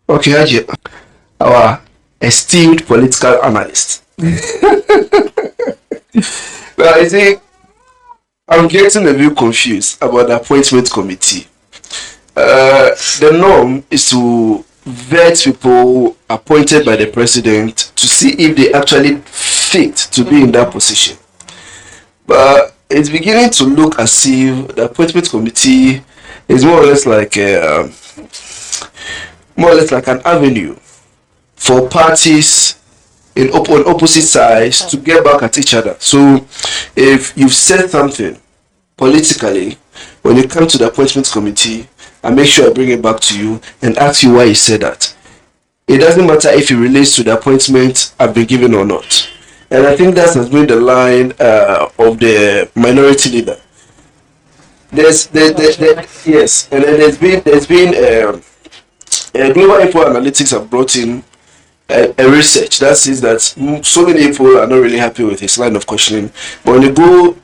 Okay, Haji, our esteemed political analyst. Well, I think I'm getting a bit confused about the appointment committee. The norm is to vet people appointed by the president to see if they actually fit to be in that position. But it's beginning to look as if the appointment committee is more or less like an avenue for parties on opposite sides to get back at each other. So if you've said something politically, when you come to the appointment committee, I make sure I bring it back to you and ask you why you said that. It doesn't matter if it relates to the appointment I've been given or not. And I think that has been the line of the minority leader. Yes, and then there's been global info analytics have brought in a research that says that so many people are not really happy with his line of questioning. But when you go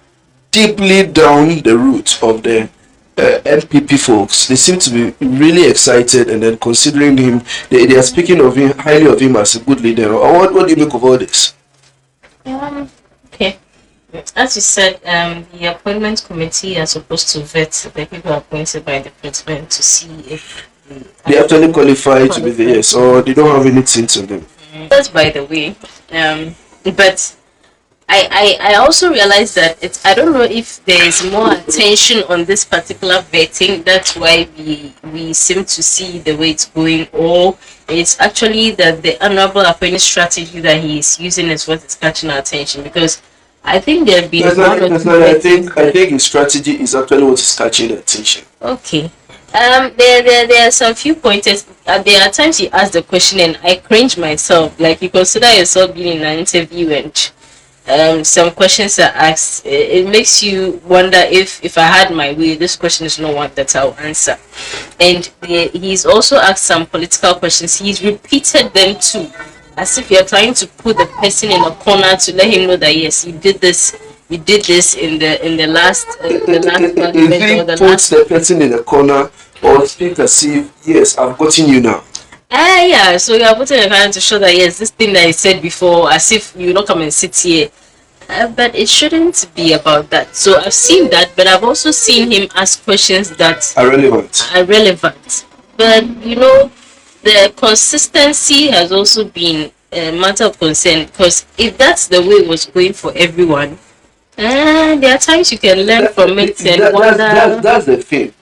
deeply down the route of the MPP folks, they seem to be really excited and then considering him. They are speaking of him highly of him as a good leader. Or what do you make of all this? Okay. As you said, the appointment committee are supposed to vet the people appointed by the president to see if they actually qualify to be the yes, or they don't have anything to them. That's by the way. But I also realized that I don't know if there is more attention on this particular vetting. That's why we seem to see the way it's going, or it's actually that the honorable appointment strategy that he is using is what is catching our attention, because I think there have been I think his strategy is actually what is catching the attention. Okay. There are some few pointers. There are times you ask the question and I cringe myself. Like, you consider yourself being in an interview and some questions are asked. It makes you wonder if I had my way, this question is not one that I'll answer. And he's also asked some political questions. He's repeated them too, as if you're trying to put the person in a corner to let him know that yes, you did this in the last puts the person in a corner or speak as if yes, I've gotten you now. Yeah, so you are putting a hand to show that yes, this thing that I said before, as if you don't come and sit here. But it shouldn't be about that. So I've seen that, but I've also seen him ask questions that are relevant. But the consistency has also been a matter of concern, because if that's the way it was going for everyone, there are times you can learn from it and wonder. That's the thing.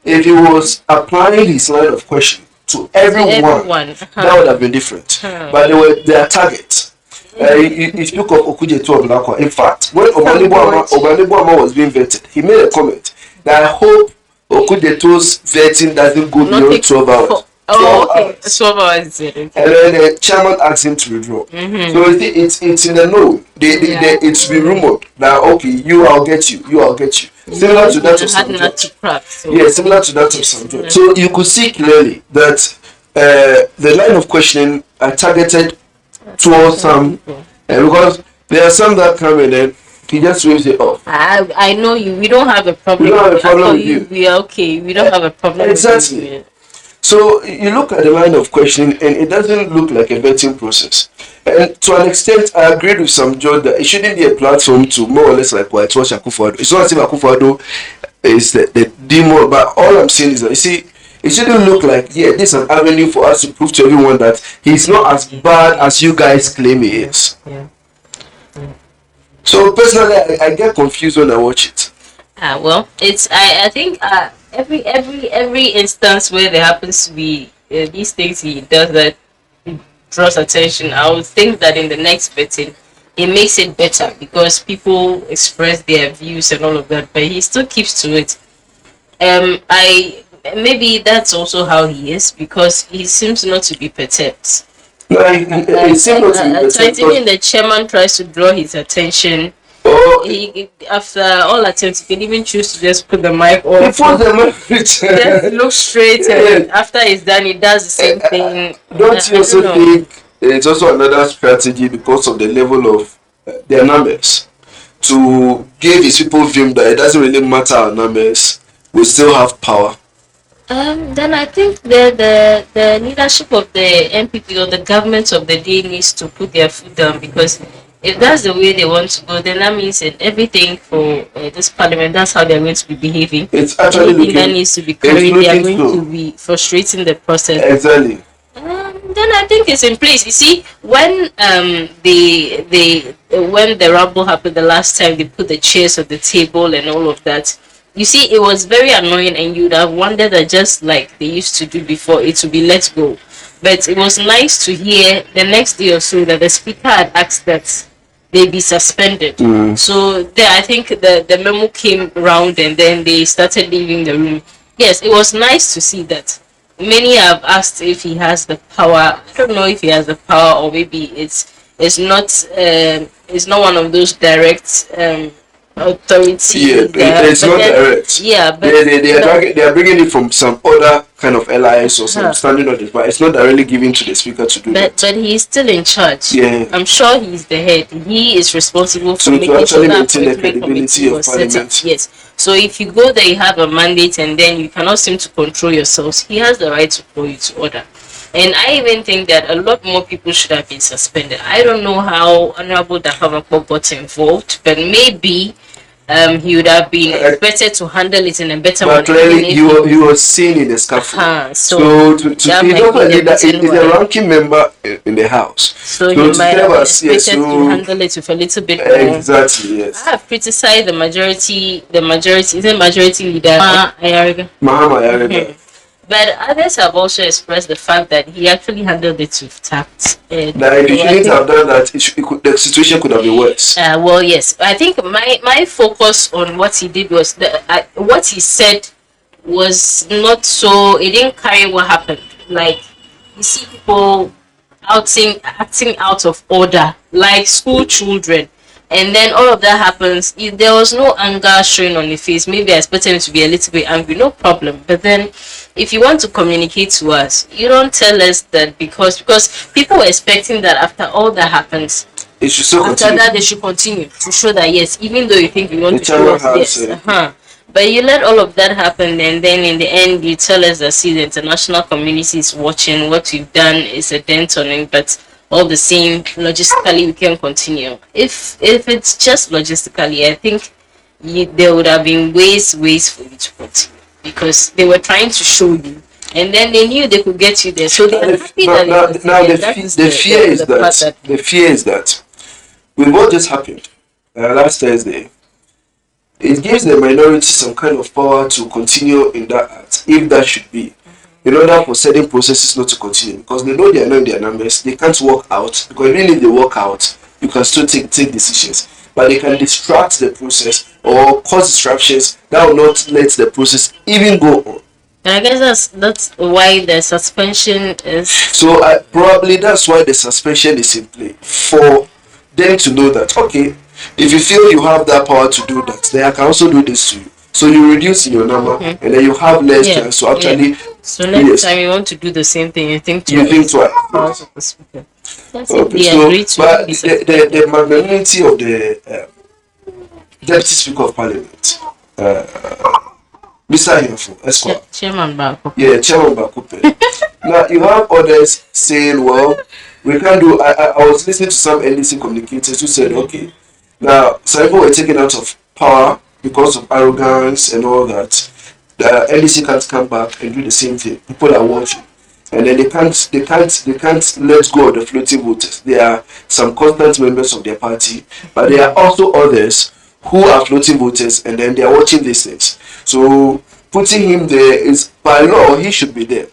If he was applying his line of questioning to everyone, that would have been different. But they were their targets. You speak of Okujeto Oblakwa. In fact, when Obanibwama was being vetted, he made a comment that I hope Okujeto's vetting doesn't go beyond 12 hours. Okay. 12 hours. And then the chairman asked him to withdraw. So it's in the know. It's been rumored that okay, I'll get you. Similar to that of Samjo. Yeah, similar to that of Samjo. So you could see clearly that the line of questioning are targeted towards some, because there are some that come in and he just waves it off. I know you. We don't have a problem. We don't have a problem with you. We are okay. We don't have a problem. Exactly. With you. So you look at the line of questioning and it doesn't look like a vetting process. And to an extent, I agreed with some Joe that it shouldn't be a platform to more or less like whitewash Akufo-Addo. It's not as if Akufo-Addo is the demon, but all I'm saying is that, you see, it shouldn't look like, yeah, this is an avenue for us to prove to everyone that he's not as bad as you guys claim he is. Yeah. So personally, I get confused when I watch it. Well, it's I think every instance where there happens to be these things he does that draws attention, I would think that in the next vetting it makes it better because people express their views and all of that, but he still keeps to it. Maybe that's also how he is, because he seems not to be perturbed. No, he seems not to be perturbed. Even the chairman tries to draw his attention. He, after all attempts, he can even choose to just put the mic off. He puts the mic just look straight, and after it's done, he does the same thing. Don't you also think it's also another strategy because of the level of their numbers, to give his people view that it doesn't really matter our numbers, we still have power? Then I think the leadership of the NPP or the government of the day needs to put their foot down, because if that's the way they want to go, then that means that everything for this parliament, that's how they're going to be behaving. It's actually Anything that looking, needs to be it's carried, they are looking going to slow. be frustrating the process. Exactly. Then I think it's in place. You see, when when the rumble happened the last time, they put the chairs on the table and all of that. You see, it was very annoying, and you'd have wondered that just like they used to do before, it would be let go. But it was nice to hear the next day or so that the speaker had asked that they be suspended. So there, I think the memo came round, and then they started leaving the room. Yes, it was nice to see that. Many have asked if he has the power. I don't know if he has the power, or maybe it's not one of those direct Yeah, authority it's but not then, direct. yeah, but They are bringing it from some other kind of alliance or some uh, standing on it, but it's not directly given to the speaker to do that. but he's still in charge. Yeah. I'm sure he's the head. He is responsible for So to making sure actually that maintain the appointment credibility committee of was set up. parliament. Yes. So if you go there, you have a mandate, and then you cannot seem to control yourselves. He has the right to call you to order. And I even think that a lot more people should have been suspended. I don't know how Honorable Dakamako got involved, but maybe he would have been expected to handle it in a better But manner. clearly, Even if he was seen in the scaffold. so To that he's might not be a the leader, reason he's a why. ranking member in the house. So he To might have tell been us, yes, expected to so handle it with a little bit more. exactly, I yes. have criticized the majority leader, Ayariga. Mahama Yarega. But others have also expressed the fact that he actually handled it with tact. That if he So I shouldn't think, have done that, the situation could have been worse. well, yes, I think my focus on what he did was what he said was not so. It didn't carry what happened. Like, you see people acting out of order, like school children, and then all of that happens. There was no anger showing on the face. Maybe I expected him to be a little bit angry, no problem. But then, if you want to communicate to us, you don't tell us that because people were expecting that after all that happens, It should still after continue. that they should continue to show that yes, even though you think you want The to show channel us has, yes, but you let all of that happen, and then in the end you tell us that see, the international community is watching, what we've done is a dent on it, but all the same, logistically we can continue. If it's just logistically, I think there would have been ways for you to continue, because they were trying to show you, and then they knew they could get you there, so they're happy that The fear is that with what just happened last Thursday, it gives the minority some kind of power to continue in that act, if that should be, in order for certain processes not to continue, because they know they are not in their numbers, they can't work out, because even if they work out, you can still take decisions, but they can distract the process or cause disruptions that will not let the process even go on. And I guess that's why the suspension is. So probably that's why the suspension is in play, for them to know that, okay, if you feel you have that power to do that, then I can also do this to you. So you reduce in your number, and then you have less chance to actually. So next time you want to do the same thing, you think twice. You think twice. Powers of the speaker. That's if Okay, they so agree to but be the magnanimity of the deputy speaker of parliament, Mr. Hinfo, Esquire. Chairman Bako. Yeah, Chairman Bakupe. Now you have others saying, well, we can't do. I was listening to some NDC communicators who said, okay, now some people were taken out of power because of arrogance and all that. The NDC can't come back and do the same thing. People are watching, and then they can't let go of the floating voters. There are some constant members of their party, but there are also others who are floating voters, and then they are watching these things. So putting him there is, by law, he should be there.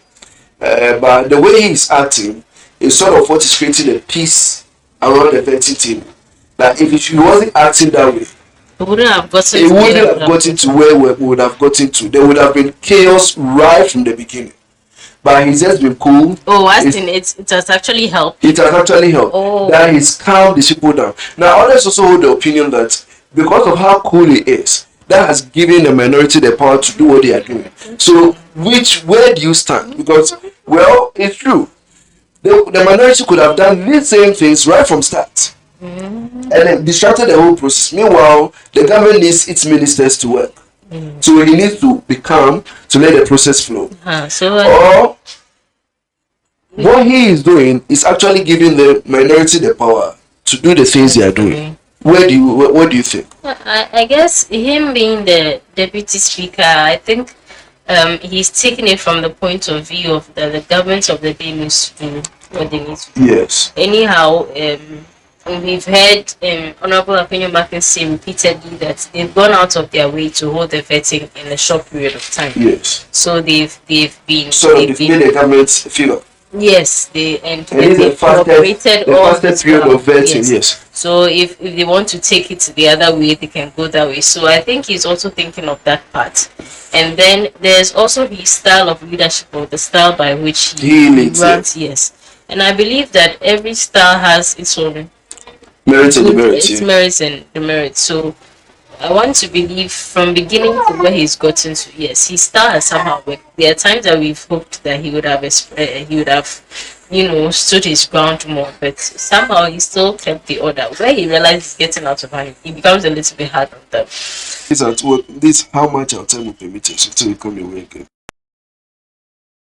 But the way he is acting is sort of what is creating a peace around the vetting team. That if he wasn't acting that way, It wouldn't have gotten it to wouldn't where have gotten to where we would have gotten to. There would have been chaos right from the beginning. But he's just been cool. Oh, I think it has actually helped. It has actually helped. Oh. That he's calmed the people down. Now, others also hold the opinion that because of how cool he is, that has given the minority the power to do what they are doing. So, where do you stand? Because, well, it's true. The minority could have done these same things right from start, and then distracted the whole process. Meanwhile, the government needs its ministers to work. So he needs to be calm to let the process flow. So Or what he is doing is actually giving the minority the power to do the things they are doing. What do you think? I guess him being the deputy speaker, I think he's taking it from the point of view of the government of the day needs to do what they need to do. Yes. Anyhow, we've heard Honorable Opinion Martin say repeatedly that they've gone out of their way to hold the vetting in a short period of time. Yes. So they've been made a government figure. Yes, they the fastest period of vetting. Yes. So if they want to take it the other way, they can go that way. So I think he's also thinking of that part. And then there's also his style of leadership, or the style by which he runs. Yes. And I believe that every style has its own merits and demerits. Its merits and demerits. So I want to believe from beginning to where he's gotten to, yes, his style has somehow worked. There are times that we've hoped that he would have, stood his ground more, but somehow he still kept the order. Where he realizes he's getting out of hand, he becomes a little bit hard on them. This how much our time will permit us until we come away again.